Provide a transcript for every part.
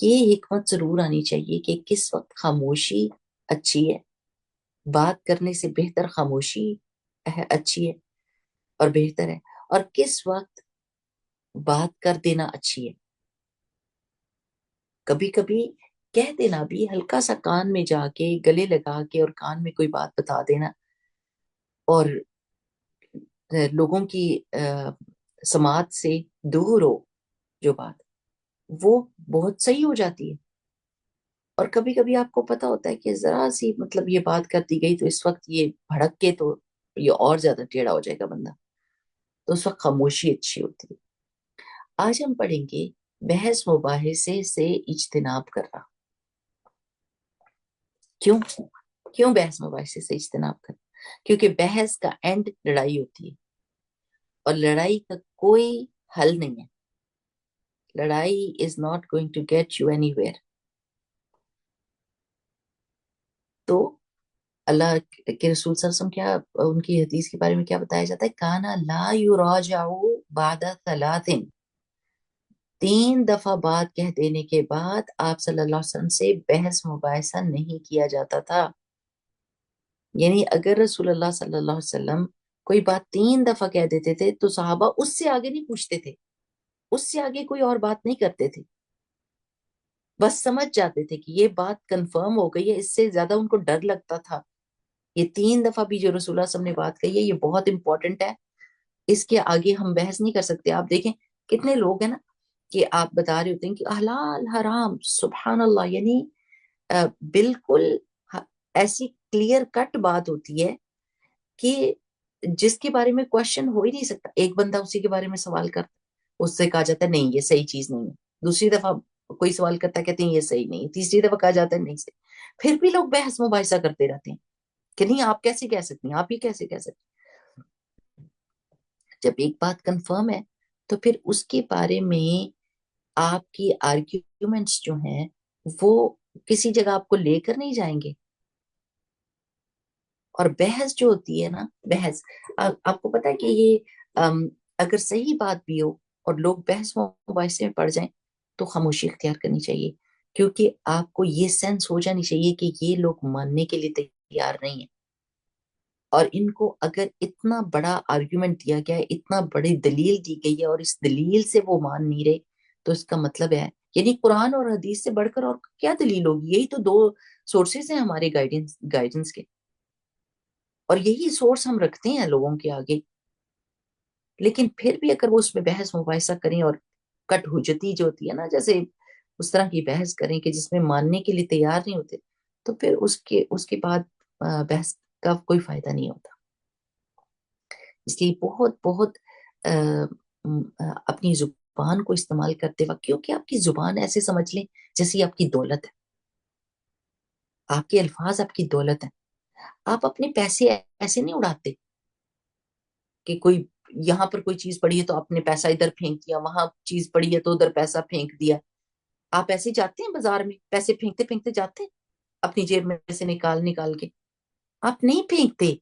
یہ حکمت ضرور آنی چاہیے کہ کس وقت خاموشی اچھی ہے، بات کرنے سے بہتر خاموشی اچھی ہے اور بہتر ہے، اور کس وقت بات کر دینا اچھی ہے۔ کبھی کبھی کہہ دینا بھی، ہلکا سا کان میں جا کے گلے لگا کے اور کان میں کوئی بات بتا دینا، اور لوگوں کی سماعت سے دور ہو جو بات، وہ بہت صحیح ہو جاتی ہے۔ اور کبھی کبھی آپ کو پتا ہوتا ہے کہ ذرا سی مطلب یہ بات کر دی گئی تو اس وقت یہ بھڑک کے تو یہ اور زیادہ ٹیڑھا ہو جائے گا بندہ، تو اس وقت خاموشی اچھی ہوتی ہے۔ آج ہم پڑھیں گے بحث مباحثے سے اجتناب کرنا۔ کیوں کیوں بحث مباحثے سے اجتناب کرنا؟ کیونکہ بحث کا اینڈ لڑائی ہوتی ہے، اور لڑائی کا کوئی حل نہیں ہے۔ لڑائی is not going to get you anywhere. تو اللہ کے رسول صلی اللہ علیہ وسلم کیا، ان کی حدیث کے بارے میں کیا بتایا جاتا ہے؟ کانا لا یراجع بعد ثلاث، 3 دفعہ بات کہہ دینے کے بعد آپ صلی اللہ علیہ وسلم سے بحث مباحثہ نہیں کیا جاتا تھا۔ یعنی اگر رسول اللہ صلی اللہ علیہ وسلم کوئی بات 3 دفعہ کہہ دیتے تھے تو صحابہ اس سے آگے نہیں پوچھتے تھے، اس سے آگے کوئی اور بات نہیں کرتے تھے، بس سمجھ جاتے تھے کہ یہ بات کنفرم ہو گئی ہے۔ اس سے زیادہ ان کو ڈر لگتا تھا، یہ 3 دفعہ بھی جو رسول اللہ صلی اللہ علیہ وسلم نے بات کہی ہے یہ بہت امپورٹنٹ ہے، اس کے آگے ہم بحث نہیں کر سکتے۔ آپ دیکھیں کتنے لوگ ہیں نا کہ آپ بتا رہے ہوتے ہیں کہ حلال حرام، سبحان اللہ، یعنی بالکل ایسی کلیئر کٹ بات ہوتی ہے کہ جس کے بارے میں کوشچن ہو ہی نہیں سکتا۔ ایک بندہ اسی کے بارے میں سوال کرتا، اس سے کہا جاتا ہے نہیں یہ صحیح چیز نہیں ہے، دوسری دفعہ کوئی سوال کرتا ہے کہتے ہیں یہ صحیح نہیں ہے، تیسری دفعہ کہا جاتا ہے نہیں صحیح، پھر بھی لوگ بحث مباحثہ کرتے رہتے ہیں کہ نہیں آپ کیسے کہہ سکتی ہیں، آپ ہی کیسے کہہ سکتے ہیں۔ جب ایک بات کنفرم ہے تو پھر اس کے بارے میں آپ کی آرگیومنٹس جو ہیں وہ کسی جگہ آپ کو لے کر نہیں جائیں گے۔ اور بحث جو ہوتی ہے نا، بحث آپ کو پتا ہے کہ یہ اگر صحیح بات بھی ہو اور لوگ بحث مباحثے میں پڑ جائیں تو خاموشی اختیار کرنی چاہیے، کیونکہ آپ کو یہ سینس ہو جانی چاہیے کہ یہ لوگ ماننے کے لیے تیار نہیں ہیں، اور ان کو اگر اتنا بڑا آرگیومنٹ دیا گیا ہے، اتنا بڑی دلیل دی گئی ہے اور اس دلیل سے وہ مان نہیں رہے، تو اس کا مطلب ہے یعنی قرآن اور حدیث سے بڑھ کر اور کیا دلیل ہوگی؟ یہی تو 2 سورسز ہیں ہمارے گائیڈنس کے، اور یہی سورس ہم رکھتے ہیں لوگوں کے آگے۔ لیکن پھر بھی اگر وہ اس میں بحث مباحثہ کریں اور کٹ حجتی جو ہوتی ہے نا، جیسے اس طرح کی بحث کریں کہ جس میں ماننے کے لیے تیار نہیں ہوتے، تو پھر اس کے بعد بحث کا کوئی فائدہ نہیں ہوتا۔ اس لیے بہت بہت اپنی زبان کو استعمال کرتے وقت، کیونکہ آپ کی زبان ایسے سمجھ لیں جیسی آپ کی دولت ہے، آپ کے الفاظ آپ کی دولت ہے۔ آپ اپنے پیسے ایسے نہیں اڑاتے کہ کوئی یہاں پر کوئی چیز پڑی ہے تو آپ نے پیسہ ادھر پھینک دیا، وہاں چیز پڑی ہے تو ادھر پیسہ پھینک دیا۔ آپ ایسے جاتے ہیں بازار میں پیسے پھینکتے پھینکتے جاتے ہیں اپنی جیب میں سے نکال نکال کے؟ آپ نہیں پھینکتے،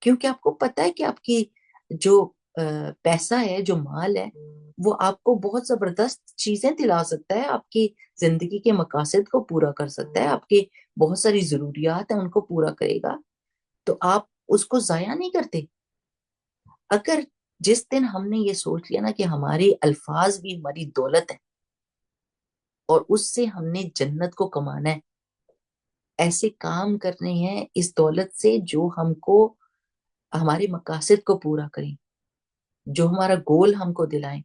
کیونکہ آپ کو پتا ہے کہ آپ کی جو پیسہ ہے، جو مال ہے، وہ آپ کو بہت زبردست چیزیں دلا سکتا ہے، آپ کی زندگی کے مقاصد کو پورا کر سکتا ہے، آپ کے بہت ساری ضروریات ہیں ان کو پورا کرے گا، تو آپ اس کو ضائع نہیں کرتے۔ اگر جس دن ہم نے یہ سوچ لیا نا کہ ہمارے الفاظ بھی ہماری دولت ہے اور اس سے ہم نے جنت کو کمانا ہے، ایسے کام کرنے ہیں اس دولت سے جو ہم کو ہمارے مقاصد کو پورا کریں، جو ہمارا گول ہم کو دلائیں،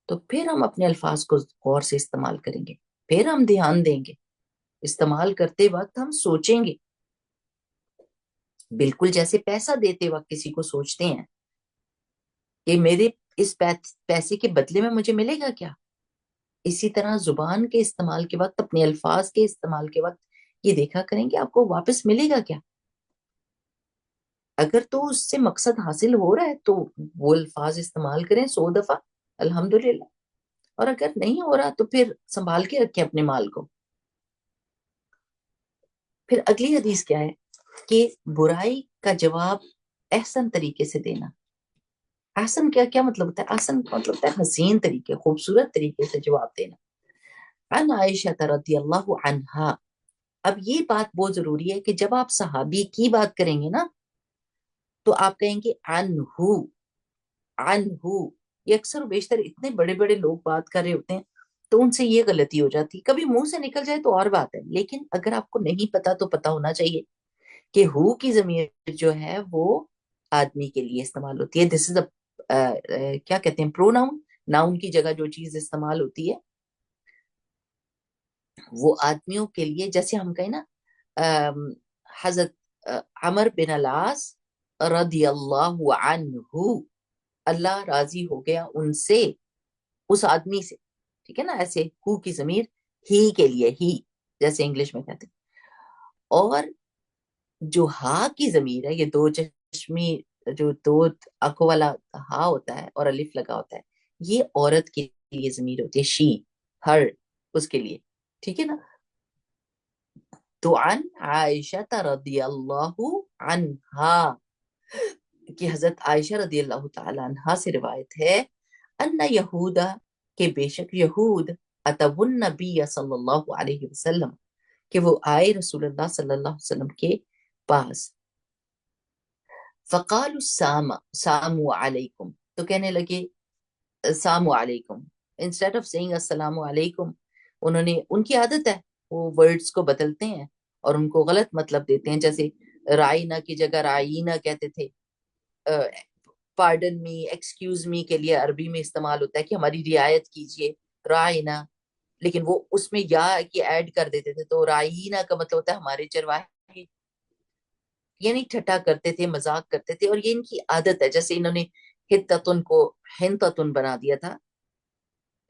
تو پھر ہم اپنے الفاظ کو غور سے استعمال کریں گے، پھر ہم دھیان دیں گے، استعمال کرتے وقت ہم سوچیں گے، بالکل جیسے پیسہ دیتے وقت کسی کو سوچتے ہیں کہ میرے اس پیسے کے بدلے میں مجھے ملے گا کیا۔ اسی طرح زبان کے استعمال کے وقت، اپنے الفاظ کے استعمال کے وقت یہ دیکھا کریں کہ آپ کو واپس ملے گا کیا۔ اگر تو اس سے مقصد حاصل ہو رہا ہے تو وہ الفاظ استعمال کریں 100 دفعہ، الحمدللہ، اور اگر نہیں ہو رہا تو پھر سنبھال کے رکھیں اپنے مال کو۔ پھر اگلی حدیث کیا ہے کہ برائی کا جواب احسن طریقے سے دینا۔ احسن کیا مطلب ہوتا ہے؟ احسن مطلب ہوتا ہے حسین طریقے، خوبصورت طریقے سے جواب دینا۔ عن عائشہ رضی اللہ عنہا. اب یہ بات بہت ضروری ہے کہ جب آپ صحابی کی بات کریں گے نا تو آپ کہیں گے عنہو. عنہو یہ اکثر و بیشتر اتنے بڑے بڑے لوگ بات کر رہے ہوتے ہیں تو ان سے یہ غلطی ہو جاتی. کبھی منہ سے نکل جائے تو اور بات ہے, لیکن اگر آپ کو نہیں پتا تو پتا ہونا چاہیے کہ ہو کی ضمیر جو ہے وہ آدمی کے لیے استعمال ہوتی ہے. دس از کیا کہتے ہیں, پرو ناؤن. ناؤن کی جگہ جو چیز استعمال ہوتی ہے وہ آدمیوں کے لیے. جیسے ہم کہیں نا حضرت عمر بن العاص رضی اللہ عنہ, اللہ راضی ہو گیا ان سے, اس آدمی سے, ٹھیک ہے نا. ایسے ہو کی ضمیر ہی کے لیے, ہی جیسے انگلش میں کہتے ہیں. اور جو ہا کی ضمیر ہے, یہ دو چشمی جو دو آنکھوں والا ہا ہوتا ہے اور الف لگا ہوتا ہے, یہ عورت کے لیے ضمیر ہوتی ہے, شی, ہر, اس کے لیے, ٹھیک ہے نا. تو عن عائشہ رضی اللہ عنہا کہ حضرت عائشہ رضی اللہ تعالی عنہا سے روایت ہے ان یہودا کہ بے شک یہود اتو النبی صلی اللہ علیہ وسلم کہ وہ آئے رسول اللہ صلی اللہ علیہ وسلم کے پاس. فقال السلام سلام علیکم, تو کہنے لگے السلام علیکم. انسٹیڈ آف سیئنگ السلام علیکم, انہوں نے, ان کی عادت ہے وہ ورڈز کو بدلتے ہیں اور ان کو غلط مطلب دیتے ہیں. جیسے رائنا کی جگہ رائینا کہتے تھے. پارڈن می, ایکسکیوز می کے لیے عربی میں استعمال ہوتا ہے کہ ہماری رعایت کیجئے, رائنا, لیکن وہ اس میں یا کی ایڈ کر دیتے تھے تو رائینا کا مطلب ہوتا ہے ہمارے چرواہے. یعنی ٹھٹا کرتے تھے, مذاق کرتے تھے, اور یہ ان کی عادت ہے. جیسے انہوں نے ہتتن کو ہنتتن بنا دیا تھا,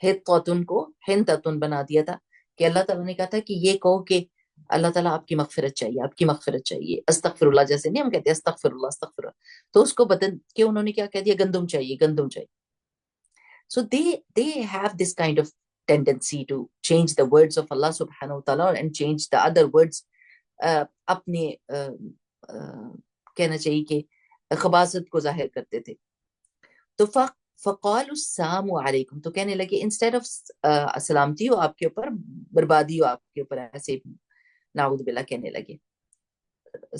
ہتتن کو ہنتتن بنا دیا تھا, کہ اللہ تعالیٰ نے کہا تھا کہ یہ کہو کہ اللہ تعالیٰ آپ کی مغفرت چاہیے, آپ کی مغفرت چاہیے, استغفر اللہ, جیسے نہیں ہم کہتے ہیں استغفر اللہ استغفر اللہ, تو اس کو بدل کے انہوں نے کیا کہہ دیا, گندم چاہیے, گندم چاہیے. So they have this kind of tendency to change the words of Allah subhanahu wa ta'ala and change the other words. اپنے کہنا چاہیے کہ خباثت کو ظاہر کرتے تھے. تو فقال السلام علیکم, تو کہنے لگے انسٹیڈ آف سلامتی ہو آپ کے اوپر, بربادی ہو آپ کے اوپر, ایسے نعوذ باللہ کہنے لگے,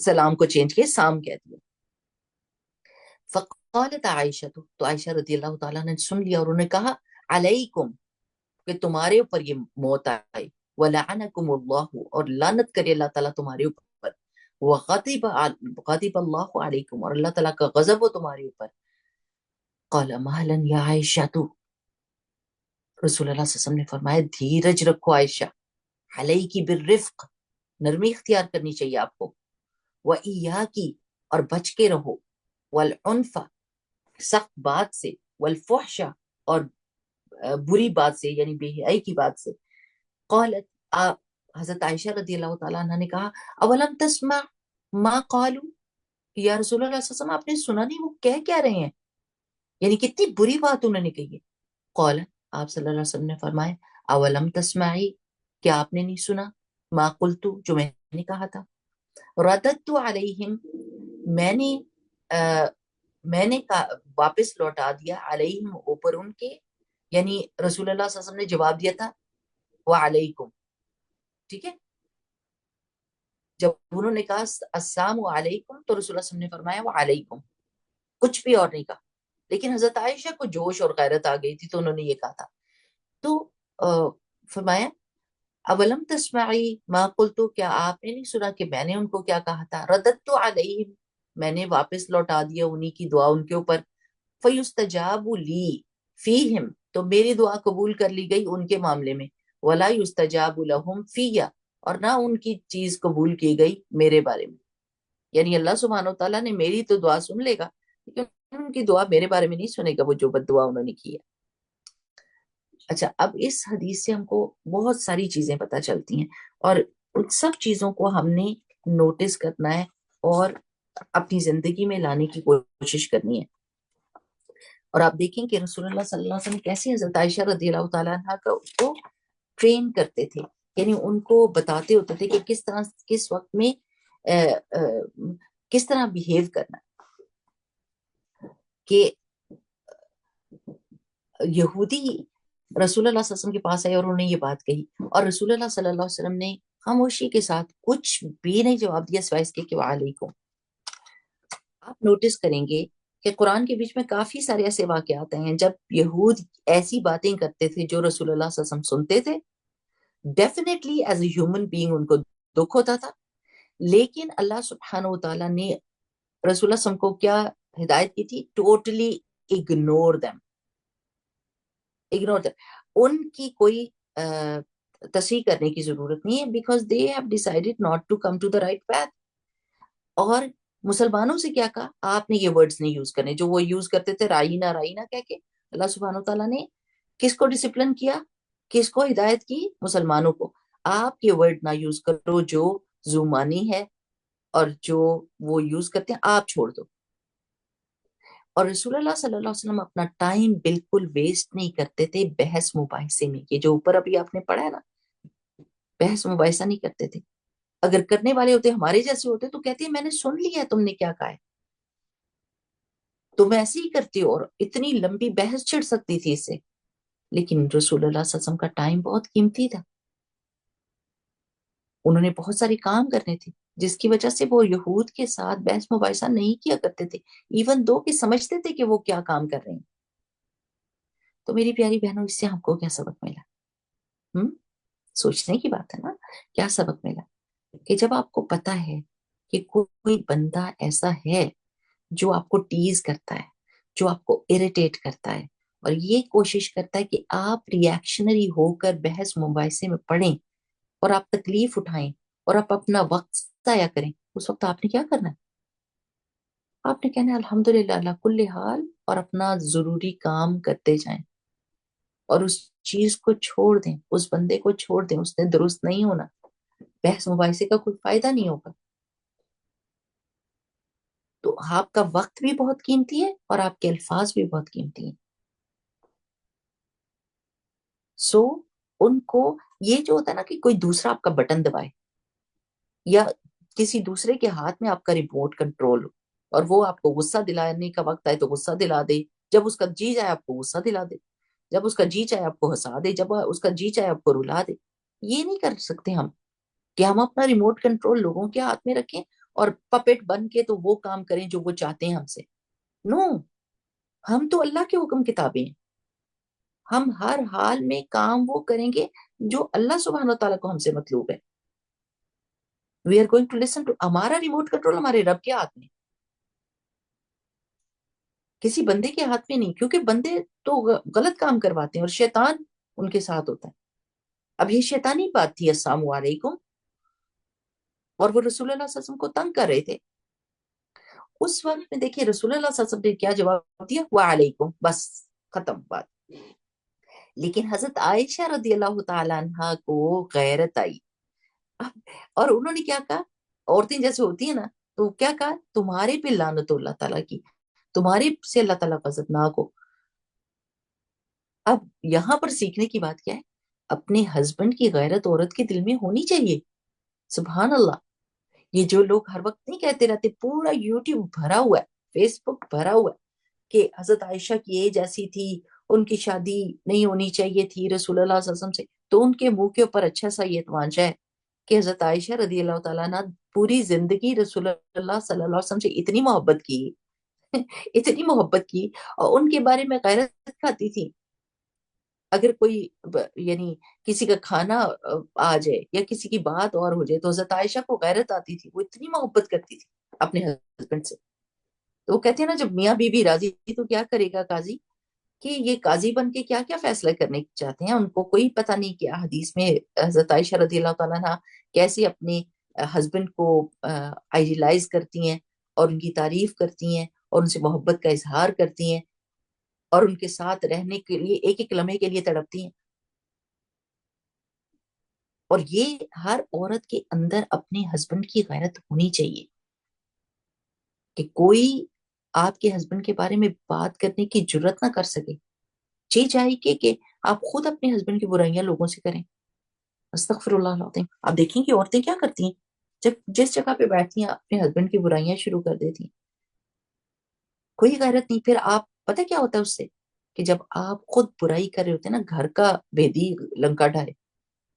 سلام کو چینج کیے, سام کہہ دیا. فقالت عائشہ, تو عائشہ رضی اللہ تعالیٰ نے سن لیا اور انہوں نے کہا علیکم, کہ تمہارے اوپر یہ موت آئے, وَلَعَنَكُمُ اللَّهُ, اور لعنت کرے اللہ تعالیٰ تمہارے اوپر, وَغَضِبَ اللَّهُ عَلَيْكُمْ, اور اللہ تعالیٰ کا غضب ہو تمہارے اوپر. قَالَ مَهْلًا يَا عَائِشَةُ, رسول اللہ صلی اللہ علیہ وسلم نے فرمایا دھیرج رکھو عائشہ, عَلَيْكِ بِالرِّفْقِ, نرمی اختیار کرنی چاہیے آپ کو, وَإِيَّاكِ, اور بچ کے رہو, وَالْعُنْفَ, سخت بات سے, وَالْفُحْشَ, اور بری بات سے, یعنی بے حیائی کی بات سے. قالت, حضرت عائشہ رضی اللہ تعالیٰ عنہ نے کہا اولم تسمع ما قالوا, یا رسول اللہ صلی اللہ علیہ وسلم آپ نے سنا نہیں وہ کہہ کیا رہے ہیں, یعنی کتنی بری بات انہوں نے کہی ہے. قال, آپ صلی اللہ علیہ وسلم نے فرمایا اولم تسمعی, کیا آپ نے نہیں سنا, ما قلت, جو میں نے کہا تھا, رددت علیہم, میں نے واپس لوٹا دیا, علیہم, اوپر ان کے, یعنی رسول اللہ صلی اللہ علیہ وسلم نے جواب دیا تھا وعلیکم, ٹھیک ہے. جب انہوں نے کہا السلام علیکم تو رسول اللہ صلی اللہ علیہ وسلم نے فرمایا وعلیکم, کچھ بھی اور نہیں کہا. لیکن حضرت عائشہ کو جوش اور غیرت آ گئی تھی تو انہوں نے یہ کہا تھا. تو فرمایا اولم تسمعی ما قلتو, کیا آپ نے نہیں سنا کہ میں نے ان کو کیا کہا تھا, رددت علیہم, میں نے واپس لوٹا دیا انہی کی دعا ان کے اوپر, فیستجاب لی فیہم, تو میری دعا قبول کر لی گئی ان کے معاملے میں, ولا یستجاب لہم فیہ, اور نہ ان کی چیز قبول کی گئی میرے بارے میں. یعنی اللہ سبحانہ و تعالیٰ نے میری تو دعا سن لے گا, لیکن ان کی دعا میرے بارے میں نہیں سنے گا, وہ جو بد دعا انہوں نے کی ہے. اچھا, اب اس حدیث سے ہم کو بہت ساری چیزیں پتہ چلتی ہیں, اور ان سب چیزوں کو ہم نے نوٹس کرنا ہے اور اپنی زندگی میں لانے کی کوشش کرنی ہے. اور آپ دیکھیں کہ رسول اللہ صلی اللہ علیہ وسلم کیسے حضرت عائشہ رضی اللہ تعالیٰ عنہ کو ٹرین کرتے تھے, یعنی ان کو بتاتے ہوتے تھے کہ کس طرح کس وقت میں کس طرح بیہیو کرنا. کہ یہودی رسول اللہ صلی اللہ علیہ وسلم کے پاس آئے اور انہوں نے یہ بات کہی، اور رسول اللہ صلی اللہ علیہ وسلم نے خاموشی کے ساتھ کچھ بھی نہیں جواب دیا سوائے اس کے کہ وعلیکم۔ آپ نوٹس کریں گے کہ قرآن کے بیچ میں کافی سارے ایسے واقعات ہیں جب یہود ایسی باتیں کرتے تھے جو رسول اللہ صلی اللہ علیہ وسلم سنتے تھے، definitely as a human being in کو دکھ ہوتا تھا، لیکن اللہ سبحانہ و تعالیٰ نے رسول اللہ صلی اللہ علیہ وسلم کو کیا ہدایت کی تھی؟ Totally ignore them, ignore them, ان کی کوئی تصحیح کرنے کی ضرورت نہیں ہے، because they have decided not to come to the right path. اور مسلمانوں سے کیا کہا؟ آپ نے یہ ورڈز نہیں یوز کرنے جو وہ یوز کرتے تھے، رائنا رائنا کہہ کے۔ اللہ سبحانہ تعالیٰ نے کس کو ڈسپلن کیا، کس کو ہدایت کی؟ مسلمانوں کو۔ آپ یہ ورڈ نہ یوز کرو جو زمانی ہے اور جو وہ یوز کرتے ہیں، آپ چھوڑ دو۔ اور رسول اللہ صلی اللہ علیہ وسلم اپنا ٹائم بالکل ویسٹ نہیں کرتے تھے بحث مباحثے میں، یہ جو اوپر ابھی آپ نے پڑھا ہے نا، بحث مباحثہ نہیں کرتے تھے۔ اگر کرنے والے ہوتے ہمارے جیسے ہوتے تو کہتے ہیں میں نے سن لیا ہے تم نے کیا کہا ہے، تم ایسے ہی کرتی ہو، اور اتنی لمبی بحث چھڑ سکتی تھی اس سے۔ لیکن رسول اللہ صلی اللہ علیہ وسلم کا ٹائم بہت قیمتی تھا، انہوں نے بہت سارے کام کرنے تھے، جس کی وجہ سے وہ یہود کے ساتھ بحث مباحثہ نہیں کیا کرتے تھے، ایون دو کہ سمجھتے تھے کہ وہ کیا کام کر رہے ہیں۔ تو میری پیاری بہنوں، اس سے ہم کو کیا سبق ملا؟ سوچنے کی بات ہے نا، کیا سبق ملا؟ کہ جب آپ کو پتا ہے کہ کوئی بندہ ایسا ہے جو آپ کو ٹیز کرتا ہے، جو آپ کو اریٹیٹ کرتا ہے، اور یہ کوشش کرتا ہے کہ آپ ریئیکشنری ہو کر بحث مباحثے میں پڑیں اور آپ تکلیف اٹھائیں اور آپ اپنا وقت ضائع کریں، اس وقت آپ نے کیا کرنا ہے؟ آپ نے کہنا ہے الحمدللہ اللہ کل حال، اور اپنا ضروری کام کرتے جائیں، اور اس چیز کو چھوڑ دیں، اس بندے کو چھوڑ دیں، اس نے درست نہیں ہونا، بحث مباحثے کا کوئی فائدہ نہیں ہوگا۔ تو آپ کا وقت بھی بہت قیمتی ہے اور آپ کے الفاظ بھی بہت قیمتی ہیں۔ سو ان کو یہ جو ہوتا ہے نا کہ کوئی دوسرا آپ کا بٹن دبائے، یا کسی دوسرے کے ہاتھ میں آپ کا ریموٹ کنٹرول ہو، اور وہ آپ کو غصہ دلانے کا وقت آئے تو غصہ دلا دے، جب اس کا جی جائے آپ کو غصہ دلا دے، جب اس کا جی چاہے آپ کو ہنسا دے، جب اس کا جی چاہے آپ کو رلا دے۔ یہ نہیں کر سکتے ہم کہ ہم اپنا ریموٹ کنٹرول لوگوں کے ہاتھ میں رکھیں اور پپٹ بن کے تو وہ کام کریں جو وہ چاہتے ہیں ہم سے۔ نو، ہم تو اللہ کے حکم کتابیں ہیں، ہم ہر حال میں کام وہ کریں گے جو اللہ سبحانہ و تعالیٰ کو ہم سے مطلوب ہے۔ We are going to listen to, ہمارا ریموٹ کنٹرول ہمارے رب کے ہاتھ میں، کسی بندے کے ہاتھ میں نہیں، کیونکہ بندے تو غلط کام کرواتے ہیں اور شیطان ان کے ساتھ ہوتا ہے۔ اب یہ شیطانی بات تھی السلام علیکم، اور وہ رسول اللہ صلی اللہ علیہ وسلم کو تنگ کر رہے تھے۔ اس وقت میں دیکھیے رسول اللہ صلی اللہ علیہ وسلم نے کیا جواب دیا؟ وعلیکم، بس ختم بات۔ لیکن حضرت عائشہ رضی اللہ تعالیٰ عنہ کو غیرت آئی، اور انہوں نے کیا کہا؟ عورتیں جیسے ہوتی ہیں نا، تو کیا کہا؟ تمہارے پہ لعنت ہو اللہ تعالیٰ کی، تمہارے سے اللہ تعالیٰ غضبناک ہو۔ اب یہاں پر سیکھنے کی بات کیا ہے؟ اپنے ہسبینڈ کی غیرت عورت کے دل میں ہونی چاہیے۔ سبحان اللہ، یہ جو لوگ ہر وقت نہیں کہتے رہتے، پورا یوٹیوب بھرا ہوا ہے، فیس بک بھرا ہوا ہے کہ حضرت عائشہ کی ایج ایسی تھی، ان کی شادی نہیں ہونی چاہیے تھی رسول اللہ صلی اللہ علیہ وسلم سے، تو ان کے منہ کے اوپر اچھا سا یہ تمانچہ ہے کہ حضرت عائشہ رضی اللہ تعالیٰ عنہ پوری زندگی رسول اللہ صلی اللہ علیہ وسلم سے اتنی محبت کی اتنی محبت کی، اور ان کے بارے میں غیرت کھاتی تھی۔ اگر کوئی یعنی کسی کا کھانا آ جائے یا کسی کی بات اور ہو جائے تو حضرت عائشہ کو غیرت آتی تھی، وہ اتنی محبت کرتی تھی اپنے ہسبینڈ سے۔ تو وہ کہتے ہیں نا جب میاں بی بی راضی تو کیا کرے گا قاضی، کہ یہ قاضی بن کے کیا کیا فیصلہ کرنے چاہتے ہیں، ان کو کوئی پتہ نہیں کہ حدیث میں حضرت عائشہ رضی اللہ تعالیٰ عنہ کیسے اپنے ہسبینڈ کو آئیڈیلائز کرتی ہیں اور ان کی تعریف کرتی ہیں اور ان سے محبت کا اظہار کرتی ہیں اور ان کے ساتھ رہنے کے لیے ایک ایک لمحے کے لیے تڑپتی ہیں۔ اور یہ ہر عورت کے اندر اپنے ہسبینڈ کی غیرت ہونی چاہیے کہ کوئی آپ کے ہسبینڈ کے بارے میں بات کرنے کی جرت نہ کر سکے، جی چاہیے کہ آپ خود اپنے ہسبینڈ کی برائیاں لوگوں سے کریں۔ استغفر اللہ العظیم۔ آپ دیکھیں کہ عورتیں کیا کرتی ہیں، جب جس جگہ پہ بیٹھتی ہیں اپنے ہسبینڈ کی برائیاں شروع کر دیتی ہیں، کوئی غیرت نہیں۔ پھر آپ پتہ کیا ہوتا ہے اس سے؟ کہ جب آپ خود برائی کر رہے ہوتے ہیں نا، گھر کا بھیدی لنکا ڈھائے،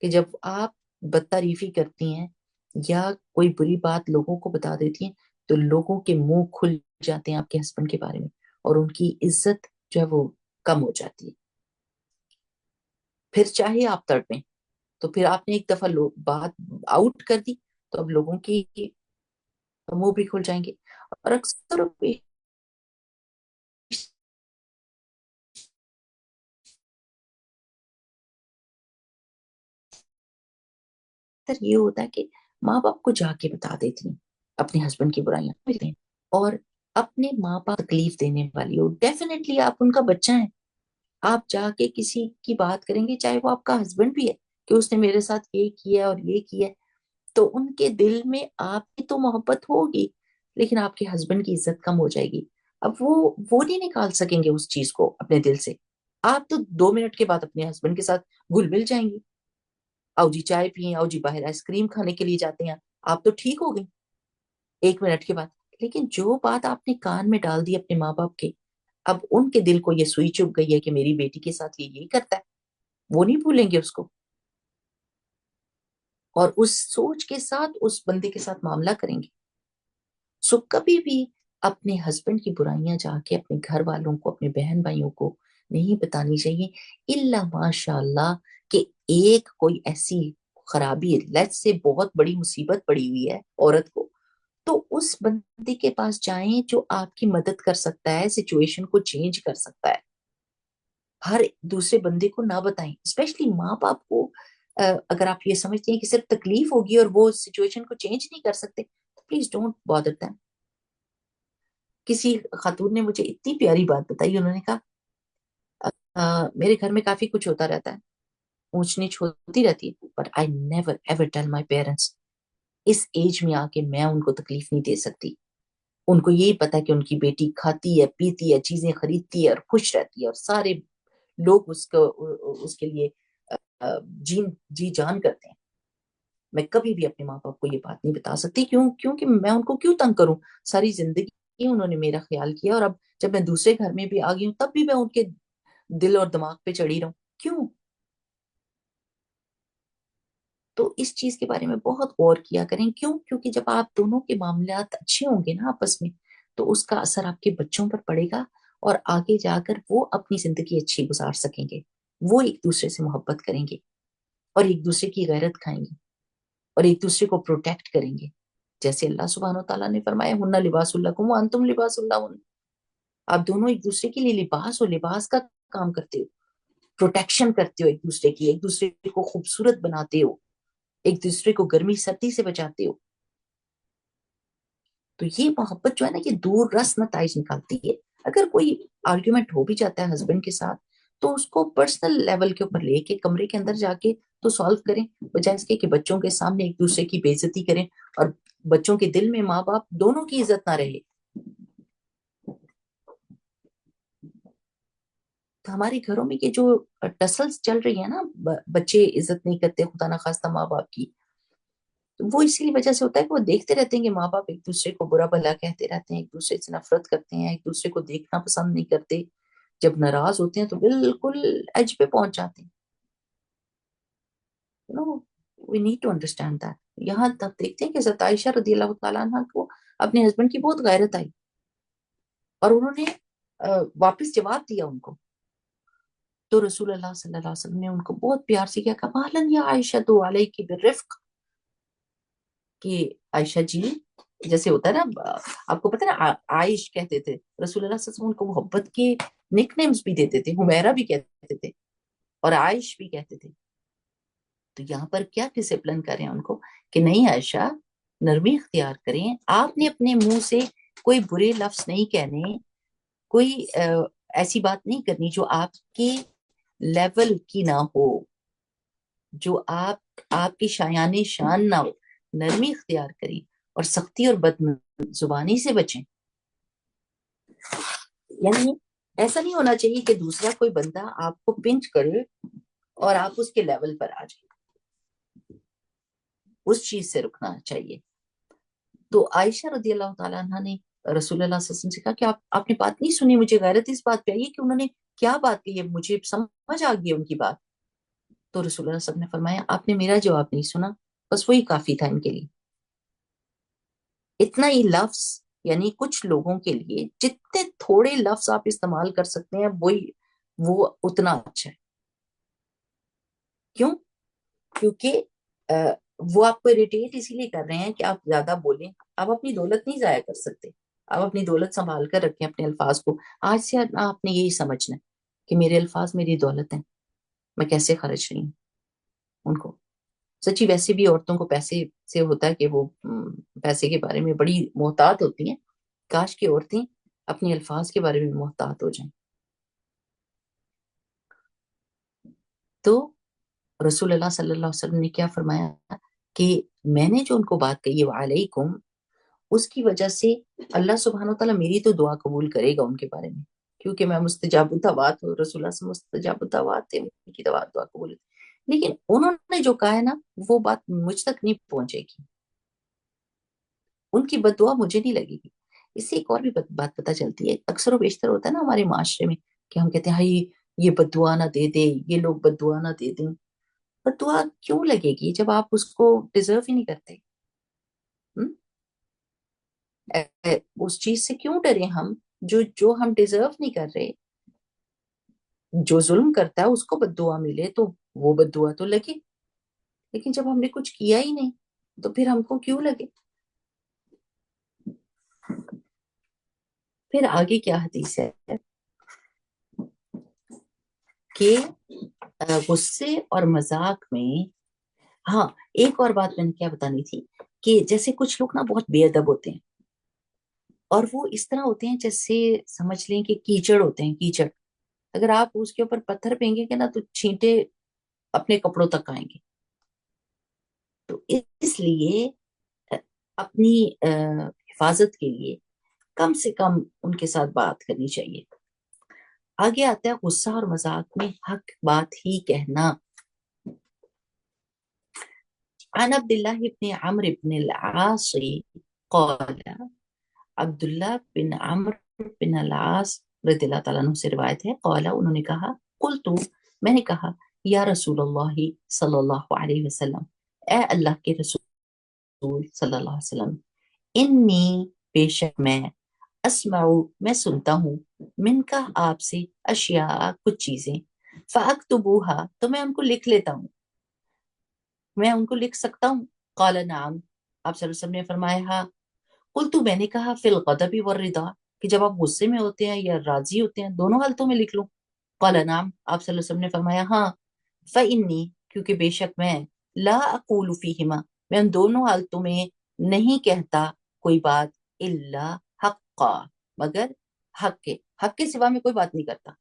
کہ جب آپ بد تعریفی کرتی ہیں یا کوئی بری بات لوگوں کو بتا دیتی ہیں، تو لوگوں کے منہ کھل جاتے ہیں آپ کے ہسبینڈ کے بارے میں، اور ان کی عزت جو ہے وہ کم ہو جاتی ہے. پھر چاہے آپ تڑپیں، تو پھر آپ نے ایک دفعہ بات آؤٹ کر دی، تو اب لوگوں کی منہ بھی کھل جائیں گے. اور اکثر یہ ہوتا ہے کہ ماں باپ کو جا کے بتا دیتی ہیں اپنے ہسبینڈ کی برائیاں، اور اپنے ماں باپ تکلیف دینے والی ہو، ڈیفینیٹلی آپ ان کا بچہ ہیں. آپ جا کے کسی کی بات کریں گے، چاہے وہ آپ کا ہسبینڈ بھی ہے، کہ اس نے میرے ساتھ یہ کیا اور یہ کیا، تو ان کے دل میں آپ کی تو محبت ہوگی، لیکن آپ کے ہسبینڈ کی عزت کم ہو جائے گی. اب وہ نہیں نکال سکیں گے اس چیز کو اپنے دل سے. آپ تو 2 منٹ کے بعد اپنے ہسبینڈ کے ساتھ گل مل جائیں گی، آؤ جی چائے پیئیں، آؤ جی باہر آئس کریم کھانے کے لیے جاتے ہیں، آپ تو ٹھیک ہو گئی 1 منٹ کے بعد. لیکن جو بات آپ نے کان میں ڈال دی اپنے ماں باپ کے، اب ان کے دل کو یہ سوئی چپ گئی ہے کہ میری بیٹی کے ساتھ یہ یہی کرتا ہے، وہ نہیں بھولیں گے اس کو، اور اس سوچ کے ساتھ اس بندے کے ساتھ معاملہ کریں گے. سو کبھی بھی اپنے ہسبینڈ کی برائیاں جا کے اپنے گھر والوں کو، اپنے بہن بھائیوں کو نہیں بتانی چاہیے، الا ماشاء اللہ کہ ایک کوئی ایسی خرابی لیٹ سے بہت بڑی مصیبت پڑی ہوئی ہے عورت کو، تو اس بندے کے پاس جائیں جو آپ کی مدد کر سکتا ہے، سچویشن کو چینج کر سکتا ہے. ہر دوسرے بندے کو نہ بتائیں، اسپیشلی ماں باپ کو. اگر آپ یہ سمجھتے ہیں کہ صرف تکلیف ہوگی اور وہ سچویشن کو چینج نہیں کر سکتے، تو پلیز ڈونٹ بادر دیم. کسی خاتون نے مجھے اتنی پیاری بات بتائی، انہوں نے کہا میرے گھر میں کافی کچھ ہوتا رہتا ہے، اونچ نیچ ہوتی رہتی ہے، but I never ever tell my parents. اس ایج میں آ کے میں ان کو تکلیف نہیں دے سکتی. ان کو یہی پتا کہ ان کی بیٹی کھاتی ہے، پیتی ہے، چیزیں خریدتی ہے اور خوش رہتی ہے، اور سارے لوگ اس کے لیے جی جان کرتے ہیں. میں کبھی بھی اپنے ماں باپ کو یہ بات نہیں بتا سکتی، کیونکہ میں ان کو کیوں تنگ کروں. ساری زندگی انہوں نے میرا خیال کیا، اور اب جب میں دوسرے گھر میں بھی آ گئی ہوں تب بھی میں ان کے دل اور دماغ پہ چڑھی رہوں، کیوں؟ تو اس چیز کے بارے میں بہت غور کیا کریں. کیونکہ جب آپ دونوں کے معاملات اچھے ہوں گے نا آپس میں، تو اس کا اثر آپ کے بچوں پر پڑے گا، اور آگے جا کر وہ اپنی زندگی اچھی گزار سکیں گے. وہ ایک دوسرے سے محبت کریں گے، اور ایک دوسرے کی غیرت کھائیں گے، اور ایک دوسرے کو پروٹیکٹ کریں گے. جیسے اللہ سبحانہ و تعالیٰ نے فرمایا ہن لباس لکم وانتم لباس لہن. آپ دونوں ایک دوسرے کے لیے لباس، اور لباس کا کام کرتے ہو، پروٹیکشن کرتے ہو ایک دوسرے کی، ایک دوسرے کو خوبصورت بناتے ہو، ایک دوسرے کو گرمی سردی سے بچاتے ہو. تو یہ محبت جو ہے نا، یہ دور رس نتائج نکالتی ہے. اگر کوئی آرگیومنٹ ہو بھی جاتا ہے ہسبینڈ کے ساتھ، تو اس کو پرسنل لیول کے اوپر لے کے کمرے کے اندر جا کے تو سالو کریں، بجائے اس کے کہ بچوں کے سامنے ایک دوسرے کی بے عزتی کریں، اور بچوں کے دل میں ماں باپ دونوں کی عزت نہ رہے. تو ہمارے گھروں میں یہ جو ٹسلز چل رہی ہیں نا، بچے عزت نہیں کرتے خدا نخواستہ ماں باپ کی، وہ اسی وجہ سے ہوتا ہے کہ وہ دیکھتے رہتے ہیں کہ ماں باپ ایک دوسرے کو برا بھلا کہتے رہتے ہیں، ایک دوسرے سے نفرت کرتے ہیں، ایک دوسرے کو دیکھنا پسند نہیں کرتے. جب ناراض ہوتے ہیں تو بالکل ایج پہ پہنچ جاتے ہیں. No, we need to understand that. یہاں تک دیکھتے ہیں کہ حضرت عائشہ رضی اللہ تعالیٰ عنہ کو اپنے ہسبینڈ کی بہت غیرت آئی، اور انہوں نے واپس جواب دیا ان کو. تو رسول اللہ صلی اللہ علیہ وسلم نے ان کو بہت پیار سے کیا، کہا مالن یا عائشہ تو علیہ بالرفق، کہ عائشہ جی، جیسے ہوتا ہے نا، آپ کو پتا ہے نا، عائش کہتے تھے رسول اللہ صلی اللہ علیہ وسلم، ان کو محبت کے نک نیمز بھی دیتے تھے، حمیرہ بھی کہتے تھے اور عائش بھی کہتے تھے. تو یہاں پر کیا ڈسپلن کریں ان کو کہ نہیں عائشہ، نرمی اختیار کریں، آپ نے اپنے منہ سے کوئی برے لفظ نہیں کہنے، کوئی ایسی بات نہیں کرنی جو آپ کے لیول کی نہ ہو، جو آپ کی شایان شان نہ ہو. نرمی اختیار کریں اور سختی اور بد زبانی سے بچیں. یعنی ایسا نہیں ہونا چاہیے کہ دوسرا کوئی بندہ آپ کو پنچ کرے اور آپ اس کے لیول پر آ جائیں، اس چیز سے رکنا چاہیے. تو عائشہ رضی اللہ تعالیٰ عنہ نے رسول اللہ صلی اللہ علیہ وسلم سے کہا کہ آپ نے بات نہیں سنی، مجھے غیرت اس بات پہ آئی کہ انہوں نے کیا بات کی؟ یہ مجھے سمجھ آ گئی ان کی بات. تو رسول اللہ صلی اللہ علیہ وسلم نے فرمایا آپ نے میرا جواب نہیں سنا، بس وہی کافی تھا ان کے لیے. اتنا ہی لفظ، یعنی کچھ لوگوں کے لیے جتنے تھوڑے لفظ آپ استعمال کر سکتے ہیں وہ اتنا اچھا ہے. کیوں؟ کیونکہ وہ آپ کو اریٹیٹ اسی لیے کر رہے ہیں کہ آپ زیادہ بولیں. آپ اپنی دولت نہیں ضائع کر سکتے. آپ اپنی دولت سنبھال کر رکھیں اپنے الفاظ کو. آج سے آپ نے یہی سمجھنا ہے کہ میرے الفاظ میری دولت ہیں، میں کیسے خرچ رہی ہوں ان کو. سچی ویسے بھی عورتوں کو پیسے سے ہوتا ہے کہ وہ پیسے کے بارے میں بڑی محتاط ہوتی ہیں. کاش کی عورتیں اپنی الفاظ کے بارے میں محتاط ہو جائیں. تو رسول اللہ صلی اللہ علیہ وسلم نے کیا فرمایا کہ میں نے جو ان کو بات کہی وعلیکم، اس کی وجہ سے اللہ سبحانہ وتعالیٰ میری تو دعا قبول کرے گا ان کے بارے میں، کیونکہ میں مستجاب الدعوات ہوں. رسول اللہ سے مستجاب الدعوات تھے، ان کی دعا قبول. لیکن انہوں نے جو کہا ہے نا وہ بات مجھ تک نہیں پہنچے گی، ان کی بد دعا مجھے نہیں لگے گی. اس سے ایک اور بھی بات پتہ چلتی ہے. اکثر و بیشتر ہوتا ہے نا ہمارے معاشرے میں کہ ہم کہتے ہیں ہائی یہ بد دعا نہ دے دے، یہ لوگ بد دعا نہ دے دیں. بد دعا کیوں لگے گی جب آپ اس کو ڈیزرو ہی نہیں کرتے؟ اس چیز سے کیوں ڈرے ہم جو ہم ڈیزرو نہیں کر رہے؟ جو ظلم کرتا ہے اس کو بد دعا ملے تو وہ بد دعا تو لگے، لیکن جب ہم نے کچھ کیا ہی نہیں تو پھر ہم کو کیوں لگے؟ پھر آگے کیا حدیث ہے کہ غصے اور مذاق میں، ہاں ایک اور بات میں نے کیا بتانی تھی کہ جیسے کچھ لوگ نا بہت بے ادب ہوتے ہیں اور وہ اس طرح ہوتے ہیں جیسے سمجھ لیں کہ کیچڑ ہوتے ہیں. کیچڑ اگر آپ اس کے اوپر پتھر پھینگیں گے نا تو چھینٹے اپنے کپڑوں تک آئیں گے. تو اس لیے اپنی حفاظت کے لیے کم سے کم ان کے ساتھ بات کرنی چاہیے. آگے آتا ہے غصہ اور مذاق میں حق بات ہی کہنا. عن عبد الله بن عمرو بن العاص قال، عبداللہ بن عمرو بن العاص رضی اللہ تعالیٰ عنہ سے روایت ہے، قال انہوں نے کہا، قلت میں نے کہا، یا رسول اللہ صلی اللہ علیہ وسلم، اے اللہ کے رسول صلی اللہ علیہ وسلم، انی بے شک میں سنتا ہوں، من کا آپ سے، اشیاء کچھ چیزیں، فاکتبوها تو میں ان کو لکھ لیتا ہوں، میں ان کو لکھ سکتا ہوں. قال نعم، آپ صلی اللہ علیہ وسلم نے فرمایا ہاں. قلت میں نے کہا فی الغضب والرضا کہ جب آپ غصے میں ہوتے ہیں یا راضی ہوتے ہیں دونوں حالتوں میں لکھ لوں. قال نعم، آپ صلی اللہ علیہ وسلم نے فرمایا ہاں. فإنی کیونکہ بے شک میں لا اقول فیہما میں ان دونوں حالتوں میں نہیں کہتا کوئی بات الا حقا مگر حق کے سوا میں کوئی بات نہیں کرتا.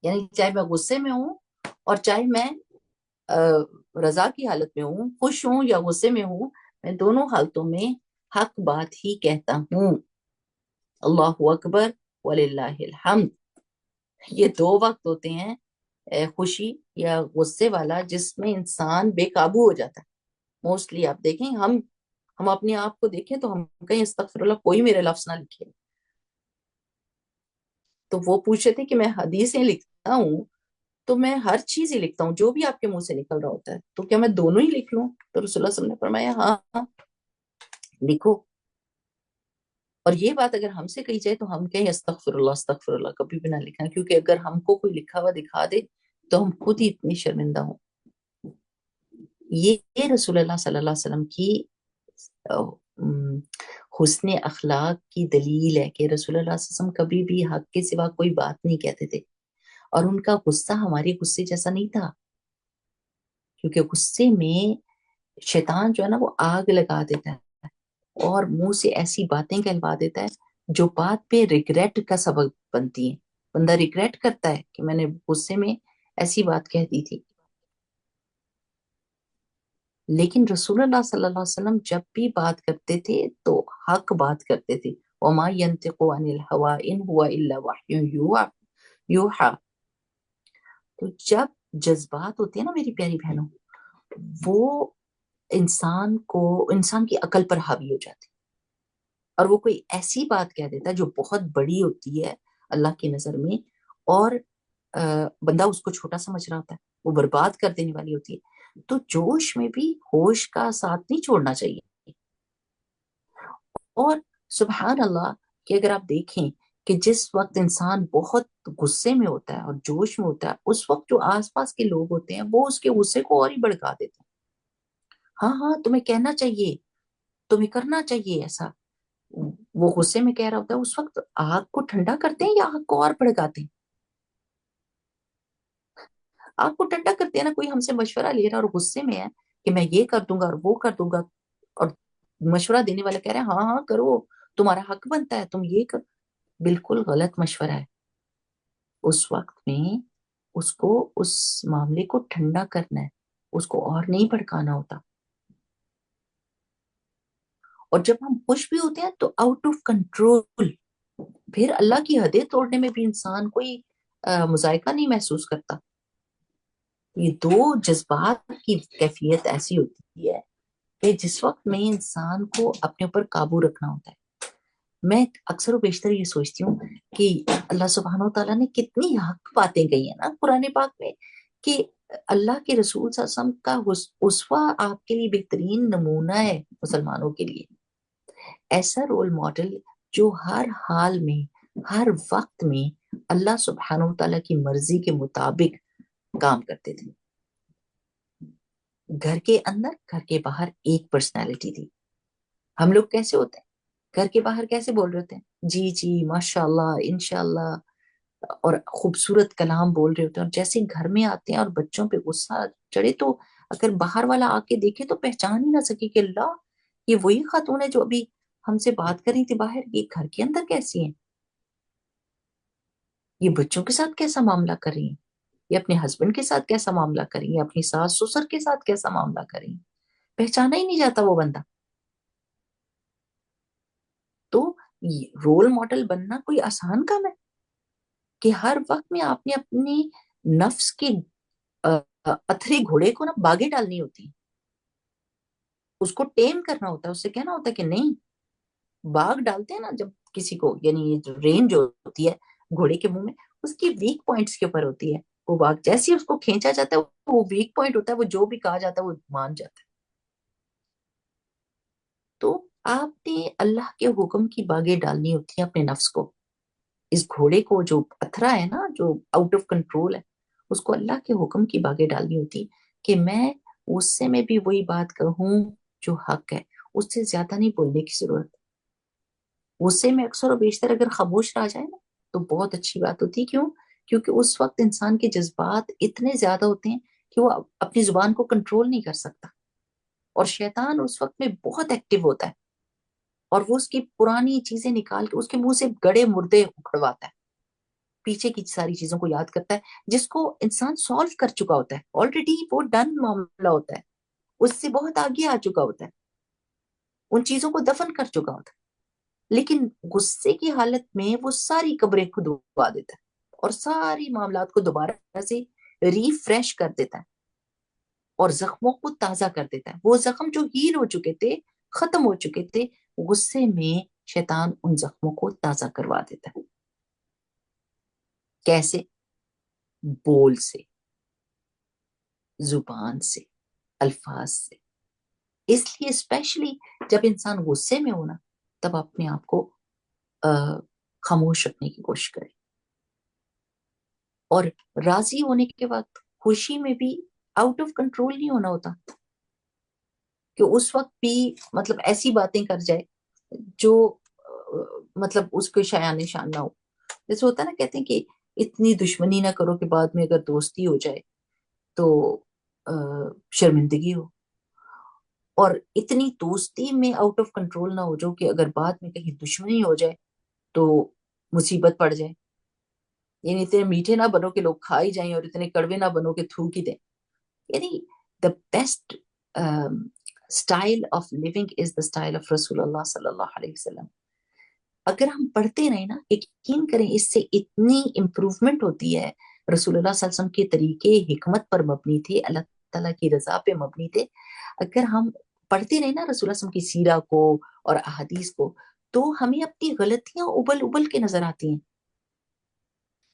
یعنی چاہے میں غصے میں ہوں اور چاہے میں رضا کی حالت میں ہوں، خوش ہوں یا غصے میں ہوں، میں دونوں حالتوں میں حق بات ہی کہتا ہوں. اللہ اکبر وللہ الحمد. یہ دو وقت ہوتے ہیں خوشی یا غصے والا جس میں انسان بے قابو ہو جاتا ہے. موسٹلی آپ دیکھیں ہم اپنے آپ کو دیکھیں تو ہم کہیں استغفر اللہ کوئی میرے لفظ نہ لکھے. تو وہ پوچھے تھے کہ میں حدیثیں لکھتا ہوں تو میں ہر چیز ہی لکھتا ہوں جو بھی آپ کے منہ سے نکل رہا ہوتا ہے، تو کیا میں دونوں ہی لکھ لوں؟ تو رسول اللہ صلی اللہ علیہ وسلم نے فرمایا ہاں ہاں لکھو. اور یہ بات اگر ہم سے کہی جائے تو ہم کہیں استغفر اللہ کبھی بھی نہ لکھنا، کیونکہ اگر ہم کو کوئی لکھا ہوا دکھا دے تو ہم خود ہی اتنی شرمندہ ہوں. یہ رسول اللہ صلی اللہ علیہ وسلم کی حسن اخلاق کی دلیل ہے کہ رسول اللہ صلی اللہ علیہ وسلم کبھی بھی حق کے سوا کوئی بات نہیں کہتے تھے. اور ان کا غصہ ہمارے غصے جیسا نہیں تھا، کیونکہ غصے میں شیطان جو ہے نا وہ آگ لگا دیتا ہے اور منہ سے ایسی باتیں کہلوا دیتا ہے جو بات پہ ریگریٹ کا سبب بنتی ہیں. بندہ ریگریٹ کرتا ہے کہ میں نے غصے میں ایسی بات کہہ دی تھی. لیکن رسول اللہ صلی اللہ علیہ وسلم جب بھی بات کرتے تھے تو حق بات کرتے تھے. وما ينطق عن الهوى ان هو الا وحی یوحى. تو جب جذبات ہوتے ہیں نا میری پیاری بہنوں، وہ انسان کی عقل پر حاوی ہو جاتی اور وہ کوئی ایسی بات کہہ دیتا ہے جو بہت بڑی ہوتی ہے اللہ کی نظر میں، اور بندہ اس کو چھوٹا سمجھ رہا ہوتا ہے، وہ برباد کر دینے والی ہوتی ہے. تو جوش میں بھی ہوش کا ساتھ نہیں چھوڑنا چاہیے. اور سبحان اللہ کہ اگر آپ دیکھیں کہ جس وقت انسان بہت غصے میں ہوتا ہے اور جوش میں ہوتا ہے، اس وقت جو آس پاس کے لوگ ہوتے ہیں وہ اس کے غصے کو اور ہی بڑھا دیتے ہیں. ہاں ہاں تمہیں کہنا چاہیے، تمہیں کرنا چاہیے ایسا. وہ غصے میں کہہ رہا ہوتا ہے، اس وقت آگ کو ٹھنڈا کرتے ہیں یا آگ کو اور بھڑکاتے ہیں؟ آگ کو ٹھنڈا کرتے ہیں نا. کوئی ہم سے مشورہ لے رہا ہے اور غصے میں ہے کہ میں یہ کر دوں گا اور وہ کر دوں گا، اور مشورہ دینے والا کہہ رہا ہے ہاں ہاں کرو، تمہارا حق بنتا ہے، تم یہ کر. بالکل غلط مشورہ ہے. اس وقت میں اس کو اس معاملے کو ٹھنڈا کرنا ہے، اس کو اور نہیں بھڑکانا ہوتا. اور جب ہم خوش بھی ہوتے ہیں تو آؤٹ آف کنٹرول، پھر اللہ کی حدیں توڑنے میں بھی انسان کوئی مذائقہ نہیں محسوس کرتا. یہ دو جذبات کی کیفیت ایسی ہوتی ہے کہ جس وقت میں انسان کو اپنے اوپر قابو رکھنا ہوتا ہے. میں اکثر و بیشتر یہ سوچتی ہوں کہ اللہ سبحانہ و تعالیٰ نے کتنی حق باتیں کہی ہیں نا قرآن پاک میں، کہ اللہ کے رسول صلی اللہ علیہ وسلم کا اسوہ آپ کے لیے بہترین نمونہ ہے مسلمانوں کے لیے. ایسا رول ماڈل جو ہر حال میں، ہر وقت میں اللہ سبحانہ و تعالیٰ کی مرضی کے مطابق کام کرتے تھے. گھر کے اندر گھر کے باہر ایک پرسنالٹی تھی. ہم لوگ کیسے ہوتے ہیں؟ گھر کے باہر کیسے بول رہے ہوتے ہیں؟ جی جی ماشاء اللہ انشاء اللہ، اور خوبصورت کلام بول رہے ہوتے ہیں. اور جیسے گھر میں آتے ہیں اور بچوں پہ غصہ چڑھے تو اگر باہر والا آ کے دیکھے تو پہچان ہی نہ سکے کہ اللہ یہ وہی خاتون ہے جو ابھی ہم سے بات کر رہی تھی باہر، یہ گھر کے اندر کیسی ہیں، یہ بچوں کے ساتھ کیسا معاملہ کر رہی ہیں، یہ اپنے ہسبینڈ کے ساتھ کیسا معاملہ کریں، یا اپنی ساس سسر کے ساتھ کیسا معاملہ کریں. پہچانا ہی نہیں جاتا وہ بندہ. تو رول ماڈل بننا کوئی آسان کام ہے کہ ہر وقت میں آپ نے اپنی نفس کے اتھرے گھوڑے کو نا باگے ڈالنی ہوتی ہے، اس کو ٹیم کرنا ہوتا ہے، اس سے کہنا ہوتا ہے کہ نہیں. باغ ڈالتے ہیں نا جب کسی کو، یعنی یہ جو رینج ہوتی ہے گھوڑے کے منہ میں، اس کی ویک پوائنٹس کے اوپر ہوتی ہے. وہ باغ جیسے ہی اس کو کھینچا جاتا ہے وہ ویک پوائنٹ ہوتا ہے، وہ جو بھی کہا جاتا ہے وہ مان جاتا ہے. تو آپ نے اللہ کے حکم کی باغیں ڈالنی ہوتی ہیں اپنے نفس کو. اس گھوڑے کو جو اتھرا ہے نا، جو آؤٹ آف کنٹرول ہے، اس کو اللہ کے حکم کی باغیں ڈالنی ہوتی کہ میں غصے میں بھی وہی بات کہوں جو حق ہے، اس سے زیادہ نہیں بولنے کی ضرورت. غصے میں اکثر و بیشتر اگر خاموش رہ جائے نا تو بہت اچھی بات ہوتی. کیوں؟ کیونکہ اس وقت انسان کے جذبات اتنے زیادہ ہوتے ہیں کہ وہ اپنی زبان کو کنٹرول نہیں کر سکتا، اور شیطان اس وقت میں بہت ایکٹیو ہوتا ہے، اور وہ اس کی پرانی چیزیں نکال کے اس کے منہ سے گڑے مردے اکھڑواتا ہے، پیچھے کی ساری چیزوں کو یاد کرتا ہے جس کو انسان سالو کر چکا ہوتا ہے آلریڈی. وہ ڈن معاملہ ہوتا ہے، اس سے بہت آگے آ چکا ہوتا ہے، ان چیزوں کو دفن کر چکا ہوتا ہے. لیکن غصے کی حالت میں وہ ساری قبریں کھدوا دیتا ہے اور ساری معاملات کو دوبارہ سے ریفریش کر دیتا ہے اور زخموں کو تازہ کر دیتا ہے. وہ زخم جو ہیل ہو چکے تھے، ختم ہو چکے تھے، غصے میں شیطان ان زخموں کو تازہ کروا دیتا ہے. کیسے؟ بول سے، زبان سے، الفاظ سے. اس لیے اسپیشلی جب انسان غصے میں ہونا تب اپنے آپ کو خاموش رکھنے کی کوشش کرے. اور راضی ہونے کے وقت خوشی میں بھی آؤٹ آف کنٹرول نہیں ہونا ہوتا کہ اس وقت بھی مطلب ایسی باتیں کر جائے جو مطلب اس کو شایان نشان نہ ہو. جیسے ہوتا ہے نا، کہتے ہیں کہ اتنی دشمنی نہ کرو کہ بعد میں اگر دوستی ہو جائے تو شرمندگی ہو، اور اتنی دوستی میں آؤٹ آف کنٹرول نہ ہو جو کہ اگر بعد میں کہیں دشمنی ہو جائے تو مصیبت پڑ جائے. یعنی اتنے میٹھے نہ بنو کہ لوگ کھا ہی جائیں، اور اتنے کڑوے نہ بنو کہ تھوک ہی دیں. یعنی the best style of living is the style of رسول اللہ صلی اللہ علیہ وسلم. اگر ہم پڑھتے رہے نا، یقین کریں اس سے اتنی امپروومنٹ ہوتی ہے. رسول اللہ صلی اللہ علیہ وسلم کے طریقے حکمت پر مبنی تھے، اللہ تعالیٰ کی رضا پہ مبنی تھے. اگر ہم پڑھتے رہے نا رسول اللہ صلی اللہ علیہ وسلم کی سیرہ کو اور احادیث کو، تو ہمیں اپنی غلطیاں ابل ابل کے نظر آتی ہیں.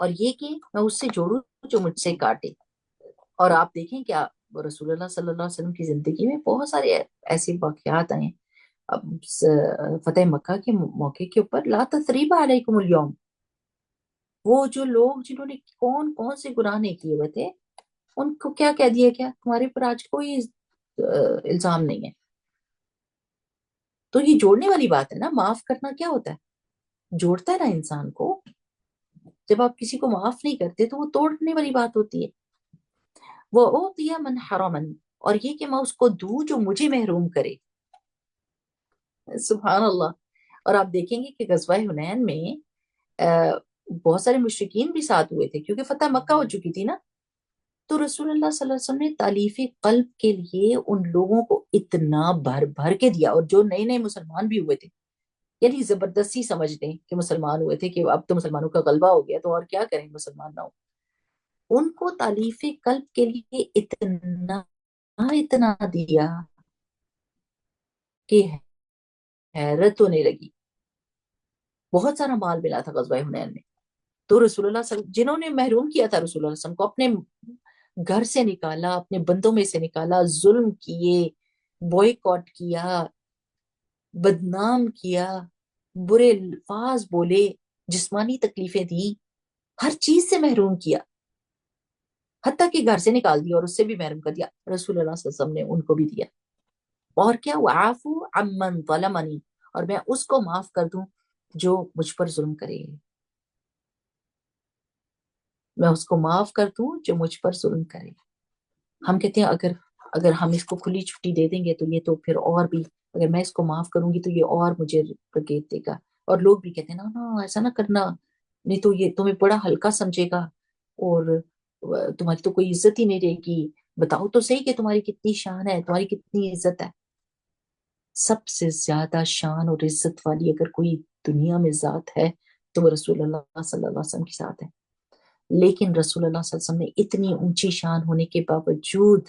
اور یہ کہ میں اس سے جوڑوں جو مجھ سے کاٹے. اور آپ دیکھیں کیا رسول اللہ صلی اللہ علیہ وسلم کی زندگی میں بہت سارے ایسے واقعات آئے ہیں. اب فتح مکہ کے موقع کے اوپر لا تثریب علیکم اليوم، وہ جو لوگ جنہوں نے کون کون سے گناہ نہیں کیے ہوئے تھے ان کو کیا کہہ دیا گیا، تمہارے پر آج کوئی الزام نہیں ہے. تو یہ جوڑنے والی بات ہے نا. معاف کرنا کیا ہوتا ہے؟ جوڑتا ہے نا انسان کو. جب آپ کسی کو معاف نہیں کرتے تو وہ توڑنے والی بات ہوتی ہے. وہ اوتیا من حرمن، اور یہ کہ میں اس کو دوں جو مجھے محروم کرے. سبحان اللہ. اور آپ دیکھیں گے کہ غزوہ حنین میں بہت سارے مشرکین بھی ساتھ ہوئے تھے کیونکہ فتح مکہ ہو چکی تھی نا. تو رسول اللہ صلی اللہ علیہ وسلم نے تالیف قلب کے لیے ان لوگوں کو اتنا بھر بھر کے دیا، اور جو نئے نئے مسلمان بھی ہوئے تھے، یعنی زبردستی سمجھ لیں کہ مسلمان ہوئے تھے کہ اب تو مسلمانوں کا غلبہ ہو گیا تو اور کیا کریں مسلمان نہ ہو، ان کو تالیف قلب کے لیے اتنا اتنا دیا کہ حیرت ہونے لگی. بہت سارا مال ملا تھا غزوہ حنین میں. تو رسول اللہ صلی اللہ علیہ وسلم جنہوں نے محروم کیا تھا رسول اللہ صلی اللہ علیہ وسلم کو، اپنے گھر سے نکالا، اپنے بندوں میں سے نکالا، ظلم کیے، بوائیکاٹ کیا، بدنام کیا، برے الفاظ بولے، جسمانی تکلیفیں دی، ہر چیز سے محروم کیا، حتیٰ کہ گھر سے نکال دیا اور اس سے بھی محروم کر دیا. رسول اللہ صلی اللہ علیہ وسلم نے ان کو بھی دیا. اور کیا، وعفو عمن ظلمنی، اور میں اس کو معاف کر دوں جو مجھ پر ظلم کرے. میں اس کو معاف کر دوں جو مجھ پر ظلم کرے. ہم کہتے ہیں اگر ہم اس کو کھلی چھٹی دے دیں گے تو یہ تو پھر اور بھی، اگر میں اس کو معاف کروں گی تو یہ اور مجھے رگیٹ دے گا. اور لوگ بھی کہتے ہیں نا نا ایسا نہ کرنا، نہیں تو یہ تمہیں بڑا ہلکا سمجھے گا اور تمہاری تو کوئی عزت ہی نہیں رہے گی. بتاؤ تو صحیح کہ تمہاری کتنی شان ہے، تمہاری کتنی عزت ہے. سب سے زیادہ شان اور عزت والی اگر کوئی دنیا میں ذات ہے تو وہ رسول اللہ صلی اللہ علیہ وسلم کی ذات ہے. لیکن رسول اللہ صلی اللہ علیہ وسلم نے اتنی اونچی شان ہونے کے باوجود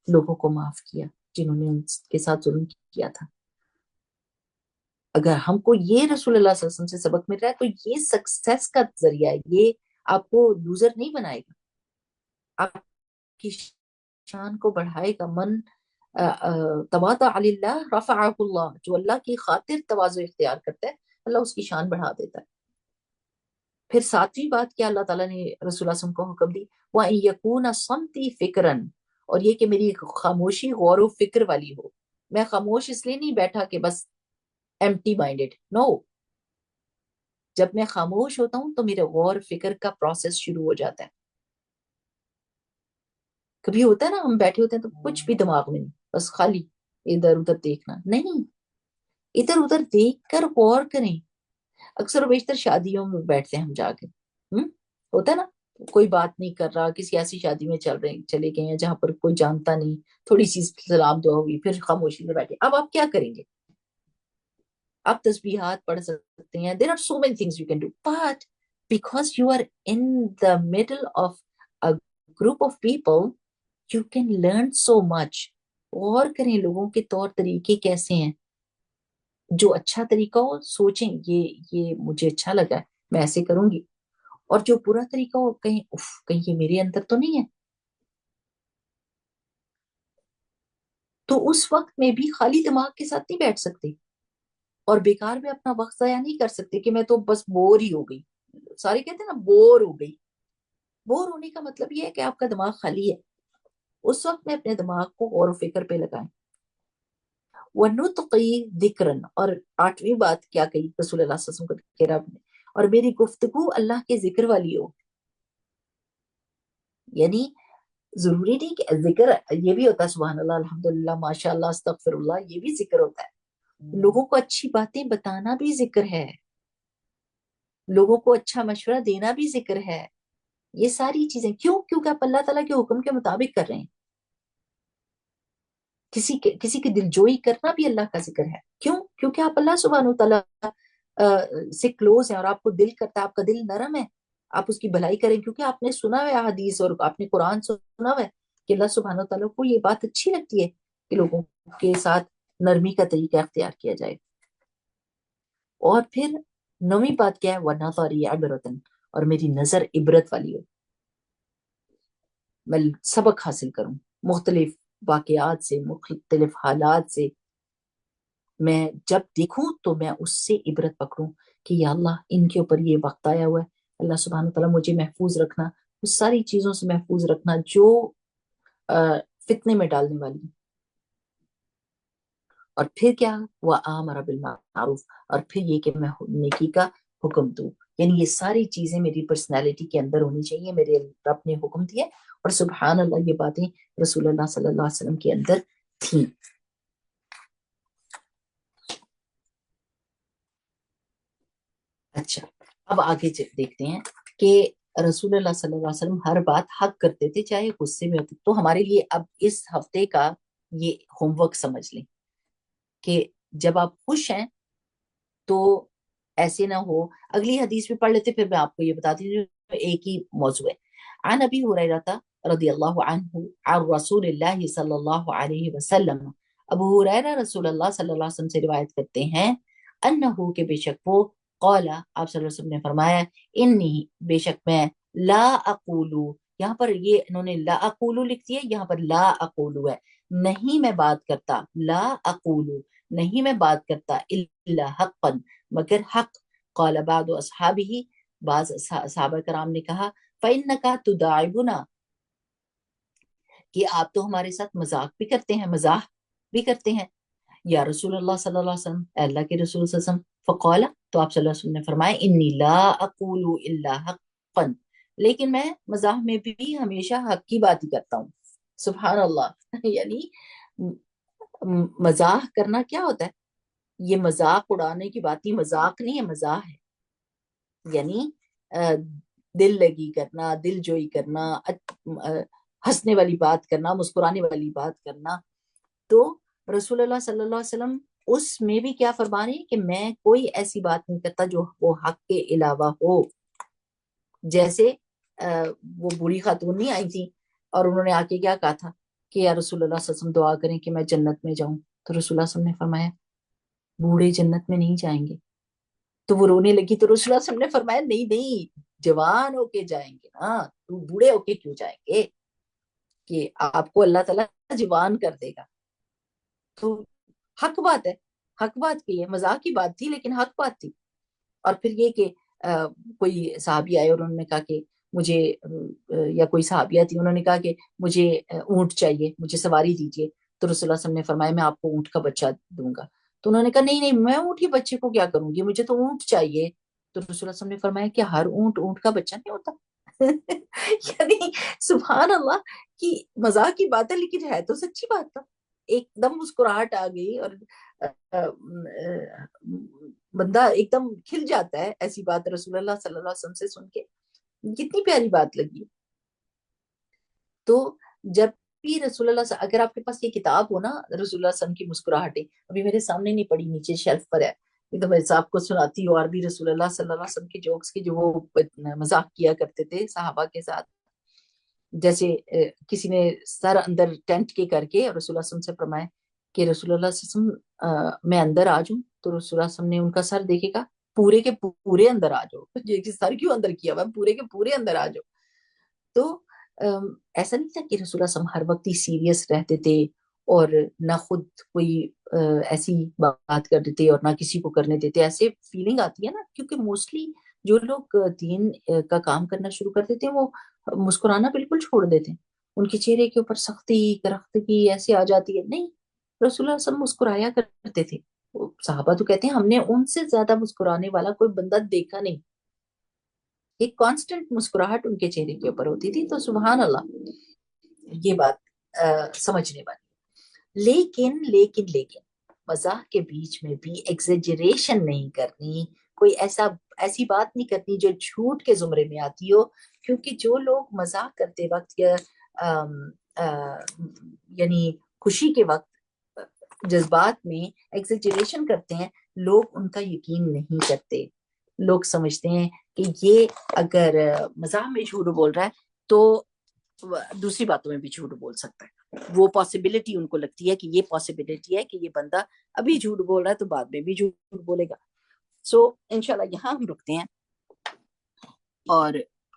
لوگوں کو معاف کیا جنہوں نے ان کے ساتھ ظلم کیا تھا. اگر ہم کو یہ رسول اللہ صلی اللہ علیہ وسلم سے سبق مل رہا ہے تو یہ سکسیس کا ذریعہ ہے. یہ آپ کو لوزر نہیں بنائے گا، آپ کی شان کو بڑھائے گا. من تواضع للہ رفعہ اللہ، جو اللہ کی خاطر تواضع اختیار کرتا ہے اللہ اس کی شان بڑھا دیتا ہے. پھر ساتویں بات کیا اللہ تعالیٰ نے رسول اللہ صلی اللہ علیہ وسلم کو حکم دی، وَأَن يَكُونَ صَمْتِي فِكْرًا، اور یہ کہ میری خاموشی غور و فکر والی ہو. میں خاموش اس لیے نہیں بیٹھا کہ بس ایمٹی مائنڈڈ، نو. جب میں خاموش ہوتا ہوں تو میرے غور فکر کا پروسیس شروع ہو جاتا ہے. کبھی ہوتا ہے نا ہم بیٹھے ہوتے ہیں تو کچھ بھی دماغ میں نہیں، بس خالی ادھر ادھر دیکھنا نہیں. ادھر ادھر دیکھ کر غور کریں. اکثر و بیشتر شادیوں میں بیٹھتے ہیں ہم جا کے، ہوتا ہے نا، کوئی بات نہیں کر رہا، کسی ایسی شادی میں چلے گئے ہیں جہاں پر کوئی جانتا نہیں، تھوڑی سی سلام دعا ہوئی، پھر خاموشی میں بیٹھے. اب آپ کیا کریں گے؟ آپ تسبیحات پڑھ سکتے ہیں. there are so many things you can do, but because you are in the middle of a group of people you can learn so much. اور کریں لوگوں کے طور طریقے کیسے ہیں. جو اچھا طریقہ ہو سوچیں یہ مجھے اچھا لگا ہے میں ایسے کروں گی، اور جو برا طریقہ ہو کہیں یہ میرے اندر تو نہیں ہے. تو اس وقت میں بھی خالی دماغ کے ساتھ نہیں بیٹھ سکتے اور بیکار میں اپنا وقت ضائع نہیں کر سکتے کہ میں تو بس بور ہی ہو گئی. سارے کہتے ہیں نا بور ہو گئی. بور ہونے کا مطلب یہ ہے کہ آپ کا دماغ خالی ہے. اس وقت میں اپنے دماغ کو غور و فکر پہ لگائیں. وَنُطْقِي ذِكْرًا، اور آٹھویں بات کیا کہی رسول اللہ صلی اللہ علیہ وسلم کے رب نے، اور میری گفتگو اللہ کے ذکر والی ہو. یعنی ضروری نہیں کہ ذکر یہ بھی ہوتا ہے سبحان اللہ الحمدللہ ماشاء اللہ استغفر اللہ، یہ بھی ذکر ہوتا ہے. لوگوں کو اچھی باتیں بتانا بھی ذکر ہے، لوگوں کو اچھا مشورہ دینا بھی ذکر ہے. یہ ساری چیزیں کیوں؟ کیونکہ آپ اللہ تعالیٰ کے حکم کے مطابق کر رہے ہیں. کسی کی دلجوئی کرنا بھی اللہ کا ذکر ہے. کیوں؟ کیونکہ آپ اللہ سبحانہ وتعالیٰ سے کلوز ہیں اور آپ کو دل کرتا ہے، آپ کا دل نرم ہے، آپ اس کی بھلائی کریں کیونکہ آپ نے سنا ہے حدیث اور آپ نے قرآن سنا ہے کہ اللہ سبحانہ وتعالیٰ کو یہ بات اچھی لگتی ہے کہ لوگوں کے ساتھ نرمی کا طریقہ اختیار کیا جائے. اور پھر نویں بات کیا ہے، وَنَظَرِ عِبْرَةً، اور میری نظر عبرت والی ہو، میں سبق حاصل کروں مختلف واقعات سے، مختلف حالات سے، میں جب دیکھوں تو میں اس سے عبرت پکڑوں کہ یا اللہ ان کے اوپر یہ وقت آیا ہوا ہے، اللہ سبحانہ تعالیٰ مجھے محفوظ رکھنا، اس ساری چیزوں سے محفوظ رکھنا جو فتنے میں ڈالنے والی ہیں۔ اور پھر کیا، وہ آمر بالمعروف، اور پھر یہ کہ میں نیکی کا حکم دوں، یعنی یہ ساری چیزیں میری پرسنالٹی کے اندر ہونی چاہیے، میرے رب نے حکم دیا، اور سبحان اللہ یہ باتیں رسول اللہ صلی اللہ علیہ وسلم کے اندر تھیں۔ اچھا، اب آگے دیکھتے ہیں کہ رسول اللہ صلی اللہ علیہ وسلم ہر بات حق کرتے تھے چاہے غصے میں ہوتے، تو ہمارے لیے اب اس ہفتے کا یہ ہوم ورک سمجھ لیں کہ جب آپ خوش ہیں تو ایسے نہ ہو، اگلی حدیث بھی پڑھ لیتے پھر میں آپ کو یہ بتاتی ہوں، ایک ہی موضوع ہے۔ عن ابی ہریرہ رضی اللہ عنہ عن رسول اللہ صلی اللہ علیہ وسلم، ابو ہریرہ رسول اللہ صلی اللہ علیہ وسلم سے روایت کرتے ہیں، انہو کہ بے شک وہ، قال آپ صلی اللہ علیہ وسلم نے فرمایا، انی بے شک میں، لا اقولو، یہاں پر یہ انہوں نے لا اقولو لکھ دیا، یہاں پر لا اقولو ہے، نہیں میں بات کرتا، لا اقولو نہیں میں بات کرتا، الا حقا مگر حق، قال بعض اصحابہ بعض صحابہ کرام نے کہا، فإنک تداعبنا کہ آپ تو ہمارے ساتھ مذاق بھی کرتے ہیں، مزاح بھی کرتے ہیں، یا رسول اللہ صلی اللہ علیہ وسلم، اے اللہ کے رسول صلی اللہ علیہ وسلم، فقال تو آپ صلی اللہ علیہ وسلم نے فرمایا، انی لا اقول الا حقا، لیکن میں مزاح میں بھی ہمیشہ حق کی بات ہی کرتا ہوں۔ سبحان اللہ یعنی مزاح کرنا کیا ہوتا ہے؟ یہ مذاق اڑانے کی بات ہی مذاق نہیں ہے، مزاح ہے، یعنی دل لگی کرنا، دل جوئی کرنا، ہنسنے والی بات کرنا، مسکرانے والی بات کرنا۔ تو رسول اللہ صلی اللہ علیہ وسلم اس میں بھی کیا فرما رہے ہیں کہ میں کوئی ایسی بات نہیں کرتا جو وہ حق کے علاوہ ہو، جیسے وہ بوڑھی خاتون نہیں آئی تھی اور انہوں نے آ کے کیا کہا تھا کہ یا رسول اللہ صلی اللہ علیہ وسلم دعا کریں کہ میں جنت میں جاؤں، تو رسول اللہ صلی اللہ علیہ وسلم نے فرمایا بوڑھے جنت میں نہیں جائیں گے، تو وہ رونے لگی، تو رسول اللہ صلی اللہ علیہ وسلم نے فرمایا نہیں نہیں، جوان ہو کے جائیں گے نا، تو بوڑھے ہو کے کیوں جائیں گے، کہ آپ کو اللہ تعالیٰ جوان کر دے گا۔ تو حق بات ہے، حق بات کی ہے، مذاق کی بات تھی لیکن حق بات تھی۔ اور پھر یہ کہ کوئی صحابی آئے اور انہوں نے کہا کہ مجھے یا کوئی صحابیہ تھی، انہوں نے کہا کہ مجھے اونٹ چاہیے، مجھے سواری دیجیے، تو رسول اللہ صلی اللہ علیہ وسلم نے فرمایا میں آپ کو اونٹ کا بچہ دوں گا، تو انہوں نے کہا نہیں نہیں، میں اونٹ کے بچے کو کیا کروں گی، مجھے تو اونٹ چاہیے، تو رسول اللہ صلی اللہ علیہ وسلم نے فرمایا کہ ہر اونٹ اونٹ کا بچہ نہیں ہوتا یعنی سبحان اللہ کی مزاق کی بات ہے لیکن ہے تو سچی بات تھا۔ ایک دم مسکراہٹ آ گئی اور بندہ ایک دم کھل جاتا ہے ایسی بات رسول اللہ صلی اللہ علیہ وسلم سے سن کے، کتنی پیاری بات لگی۔ تو جب بھی رسول اللہ اگر آپ کے پاس یہ کتاب ہو نا، رسول اللہ صلی اللہ علیہ وسلم کی مسکراہٹیں، ابھی میرے سامنے نہیں پڑی، نیچے شیلف پر ہے، یہ تو میں صاحب کو سناتی ہوں، اور بھی رسول اللہ صلی اللہ علیہ وسلم کے جوکس کی جو وہ مذاق کیا کرتے تھے صحابہ کے ساتھ، جیسے کسی نے سر اندر ٹینٹ کے کر کے رسول اللہ صلی اللہ علیہ وسلم سے فرمایا کہ رسول اللہ صلی اللہ علیہ وسلم میں اندر آ جاؤں، تو رسول اللہ صلی اللہ علیہ وسلم نے ان کا سر دیکھے گا پورے کے پورے اندر آ جاؤ، یہ سر کیوں اندر کیا ہوا، پورے کے پورے اندر آ جاؤ۔ تو ایسا نہیں تھا کہ رسول اللہ صلی اللہ علیہ وسلم ہر وقت ہی سیریس رہتے تھے اور نہ خود کوئی ایسی بات کر دیتے اور نہ کسی کو کرنے دیتے، ایسے فیلنگ آتی ہے نا، کیونکہ موسٹلی جو لوگ دین کا کام کرنا شروع کر دیتے ہیں وہ مسکرانا بالکل چھوڑ دیتے ہیں، ان کے چہرے کے اوپر سختی کرختگی ایسے آ جاتی ہے، نہیں، رسول اللہ صلی اللہ علیہ وسلم مسکرایا کرتے تھے، صحابہ تو کہتے ہیں ہم نے ان سے زیادہ مسکرانے والا کوئی بندہ دیکھا نہیں، ایک کانسٹنٹ مسکراہٹ ان کے چہرے کے اوپر ہوتی تھی، تو سبحان اللہ یہ بات سمجھنے والی۔ لیکن مزاح کے بیچ میں بھی ایگزیجریشن نہیں کرنی، کوئی ایسی بات نہیں کرنی جو جھوٹ کے زمرے میں آتی ہو، کیونکہ جو لوگ مزاح کرتے وقت یا یعنی خوشی کے وقت جذبات میں ایگزیجریشن کرتے ہیں، لوگ ان کا یقین نہیں کرتے، لوگ سمجھتے ہیں کہ یہ اگر مزاح میں جھوٹ بول رہا ہے تو دوسری باتوں میں بھی جھوٹ بول سکتا ہے، وہ پاسبلٹی ان کو لگتی ہے کہ یہ پاسبلٹی ہے کہ یہ بندہ ابھی جھوٹ بول رہا ہے تو بعد میں بھی جھوٹ بولے گا۔ سو انشاءاللہ یہاں ہم رکتے ہیں، اور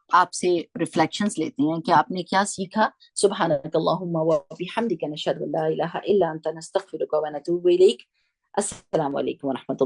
آپ سے ریفلیکشنز لیتے ہیں کہ آپ نے کیا سیکھا. سبحانک اللہم و بحمدک نشہد ان لا الہ الا انت نستغفرک و نتوب الیک. السلام علیکم ورحمۃ اللہ.